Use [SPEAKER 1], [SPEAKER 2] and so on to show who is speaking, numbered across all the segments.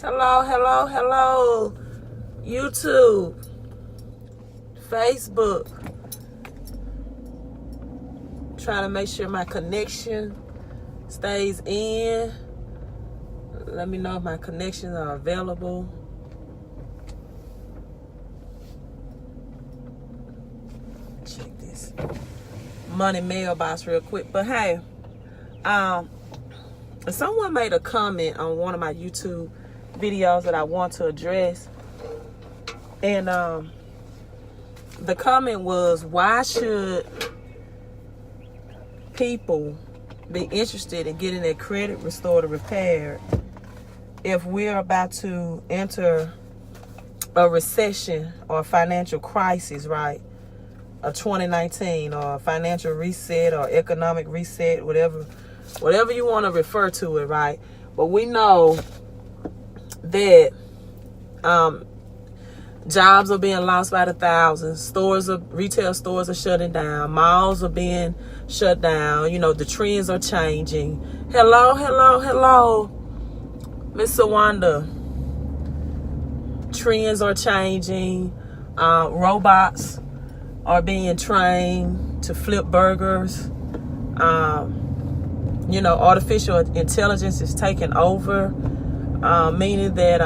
[SPEAKER 1] Hello, hello, hello. YouTube, Facebook. Trying to make sure my connection stays in. Let me know if my connections are available. Check this money mailbox real quick. But hey, someone made a comment on one of my YouTube videos that I want to address. And the comment was, why should people be interested in getting their credit restored or repaired if we're about to enter a recession or a financial crisis, right? A 2019 or a financial reset or economic reset, whatever you want to refer to it, right? But we know that jobs are being lost by the thousands. Retail stores are shutting down. Malls are being shut down. You know, the trends are changing. Hello, Miss Sawanda. Trends are changing. Robots are being trained to flip burgers. Artificial intelligence is taking over, meaning that,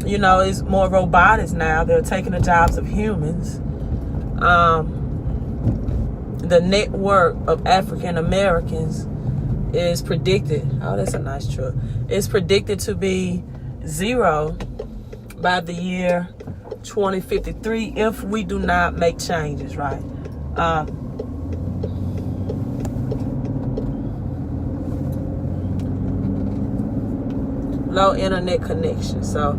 [SPEAKER 1] it's more robotics now. They're taking the jobs of humans. The net worth of African Americans is predicted. Oh, that's a nice truck. It's predicted to be zero by the year 2053 if we do not make changes, right? Low internet connection, so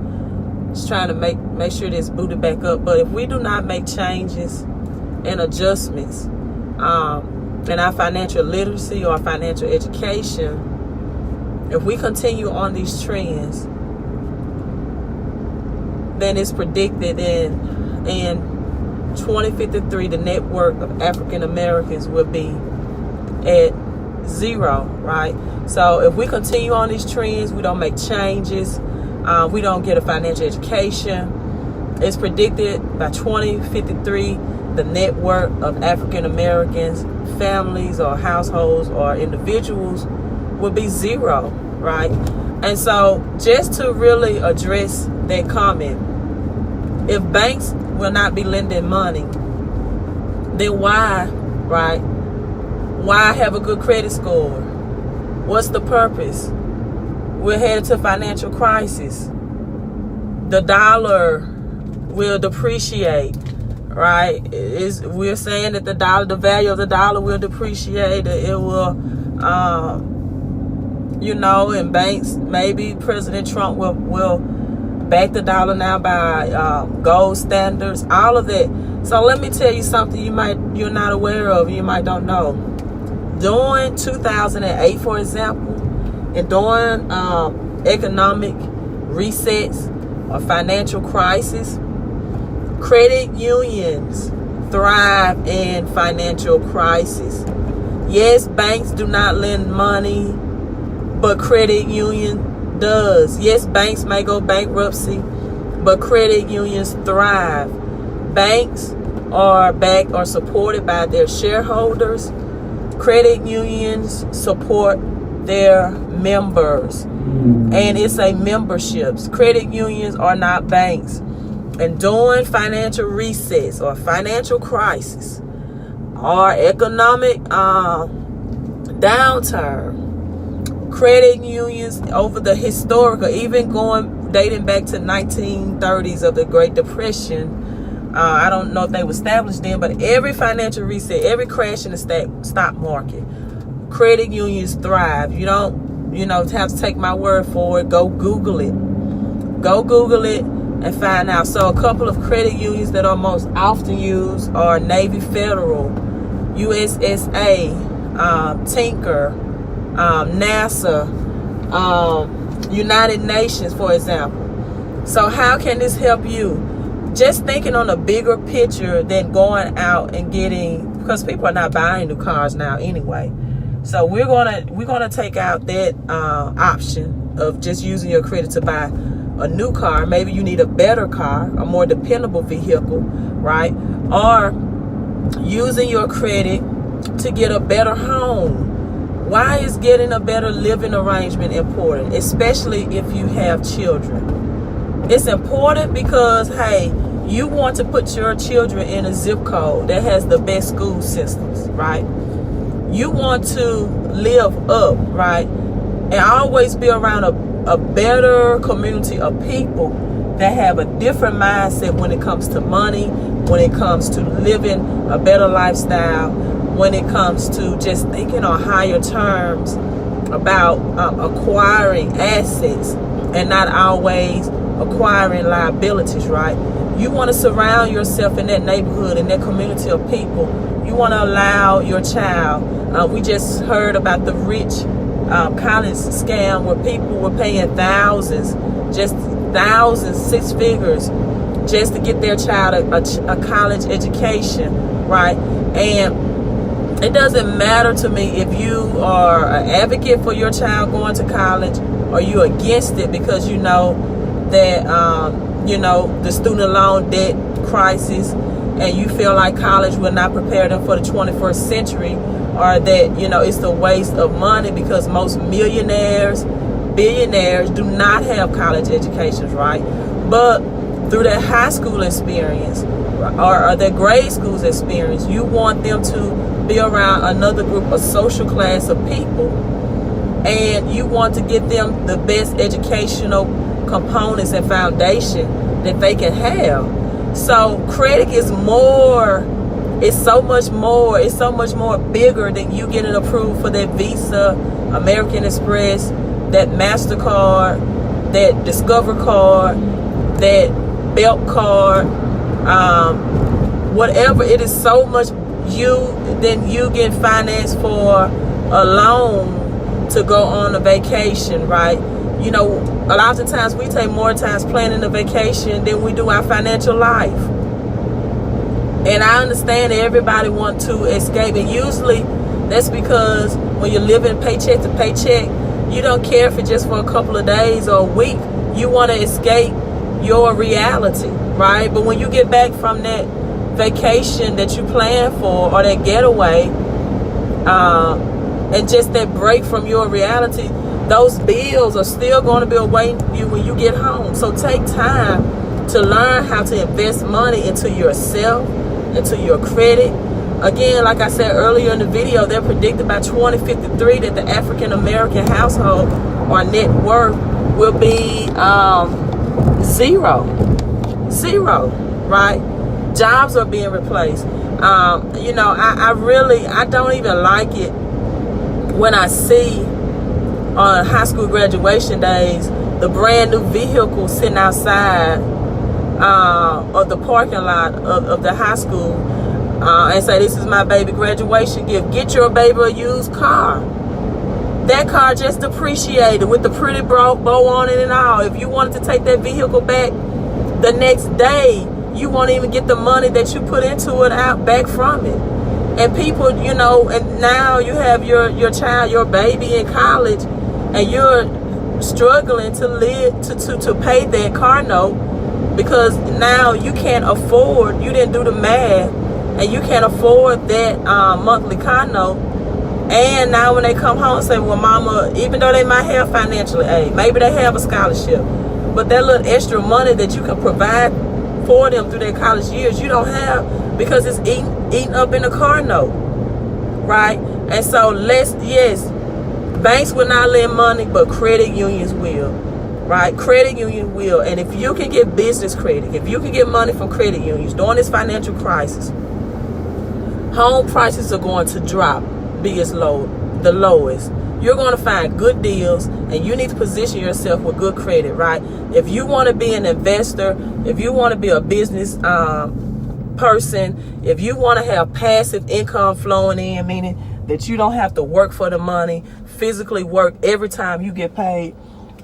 [SPEAKER 1] just trying to make sure this booted back up. But if we do not make changes and adjustments in our financial literacy or financial education, if we continue on these trends, then it's predicted in 2053 the net worth of African Americans will be at zero, right? So if we continue on these trends, we don't make changes, we don't get a financial education, it's predicted by 2053 the net worth of African Americans, families or households or individuals will be zero, right? And so just to really address that comment, if banks will not be lending money, then why, right? Why have a good credit score? What's the purpose? We're headed to financial crisis. The dollar will depreciate, right? We're saying that the value of the dollar will depreciate. It will, and banks, maybe President Trump will back the dollar now by gold standards, all of that. So let me tell you something you're not aware of, you might don't know. During 2008, for example, and during economic resets or financial crisis, credit unions thrive in financial crisis. Yes, banks do not lend money, but credit union does. Yes, banks may go bankruptcy, but credit unions thrive. Banks are backed or supported by their shareholders. Credit unions support their members, and it's a memberships. Credit unions are not banks. And during financial resets or financial crisis or economic downturn, credit unions over the historical, even dating back to 1930s of the Great Depression, I don't know if they were established then, but every financial reset, every crash in the stock market, credit unions thrive. You don't, have to take my word for it. Go Google it. And find out. So a couple of credit unions that are most often used are Navy Federal, USSA, Tinker, NASA, United Nations, for example. So how can this help you? Just thinking on a bigger picture than going out and getting, because people are not buying new cars now anyway. So we're gonna take out that option of just using your credit to buy a new car. Maybe you need a better car, a more dependable vehicle, right? Or using your credit to get a better home. Why is getting a better living arrangement important, especially if you have children? It's important because, hey, you want to put your children in a zip code that has the best school systems, right? You want to live up, right? And always be around a better community of people that have a different mindset when it comes to money, when it comes to living a better lifestyle, when it comes to just thinking on higher terms about acquiring assets and not always acquiring liabilities, right? You want to surround yourself in that neighborhood, in that community of people. You want to allow your child. We just heard about the rich college scam where people were paying thousands, six figures, just to get their child a college education, right? And it doesn't matter to me if you are an advocate for your child going to college or you're against it because you know that the student loan debt crisis, and you feel like college will not prepare them for the 21st century, or that it's a waste of money because most billionaires do not have college educations, right? But through their high school experience or their grade school's experience, you want them to be around another group, a social class of people, and you want to give them the best educational components and foundation that they can have. So credit is more, it's so much more bigger than you getting approved for that Visa, American Express, that MasterCard, that Discover card, that Belt card, whatever. It is so much you get financed for a loan to go on a vacation, right? A lot of times we take more time planning a vacation than we do our financial life. And I understand that everybody wants to escape, and usually that's because when you're living paycheck to paycheck, you don't care if it's just for a couple of days or a week. You want to escape your reality, right? But when you get back from that vacation that you plan for, or that getaway, and just that break from your reality, those bills are still going to be awaiting you when you get home. So take time to learn how to invest money into yourself, into your credit. Again, like I said earlier in the video, they're predicted by 2053 that the African American household or net worth will be zero, right? Jobs are being replaced. I don't even like it when I see on high school graduation days the brand new vehicles sitting outside of the parking lot of the high school and say, this is my baby graduation gift. Get your baby a used car. That car just depreciated with the pretty bow on it and all. If you wanted to take that vehicle back the next day, you won't even get the money that you put into it out back from it. And people, and now you have your child, your baby in college, and you're struggling to pay that car note because now you can't afford, you didn't do the math, and you can't afford that monthly car note. And now when they come home and say, well, mama, even though they might have financial aid, maybe they have a scholarship, but that little extra money that you can provide for them through their college years, you don't have because it's eaten up in the car note, right? And so banks will not lend money, but credit unions will, right? Credit union will. And if you can get business credit, if you can get money from credit unions during this financial crisis, home prices are going to drop, be the lowest. You're going to find good deals, and you need to position yourself with good credit, right? If you want to be an investor, if you want to be a business person, if you want to have passive income flowing in, meaning that you don't have to work for the money, physically work every time you get paid.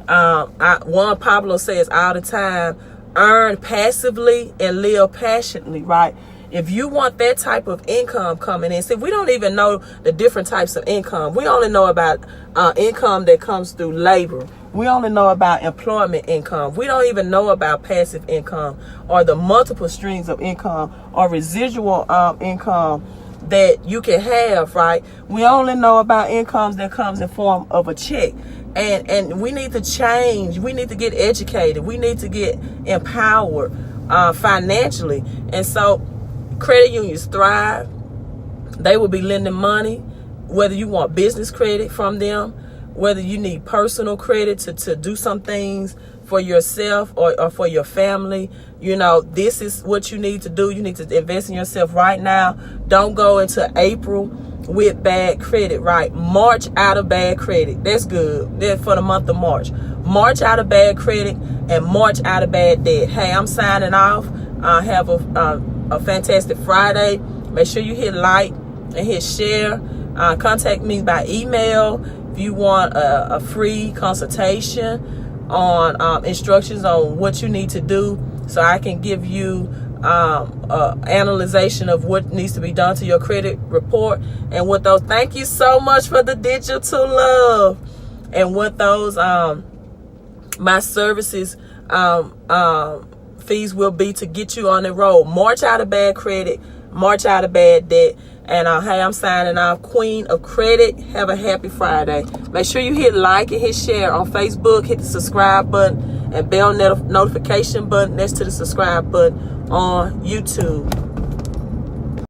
[SPEAKER 1] Juan Pablo says all the time, earn passively and live passionately, right? If you want that type of income coming in, see, we don't even know the different types of income. We only know about income that comes through labor. We only know about employment income. We don't even know about passive income or the multiple streams of income or residual income that you can have, right? We only know about incomes that comes in form of a check. And we need to change. We need to get educated. We need to get empowered financially. And so credit unions thrive. They will be lending money, whether you want business credit from them, whether you need personal credit to do some things for yourself or for your family. You know, this is what you need to do. You need to invest in yourself right now. Don't go into April with bad credit, right? March out of bad credit. That's good. That's for the month of March. March out of bad credit and March out of bad debt. Hey, I'm signing off. Have a fantastic Friday. Make sure you hit like and hit share. Contact me by email if you want a free consultation on instructions on what you need to do, so I can give you analyzation of what needs to be done to your credit report. And with those, thank you so much for the digital love. And with those, my services fees will be to get you on the road. March out of bad credit, march out of bad debt. And hey, I'm signing off, Queen of Credit. Have a happy Friday. Make sure you hit like and hit share on Facebook. Hit the subscribe button and bell notification button next to the subscribe button on YouTube.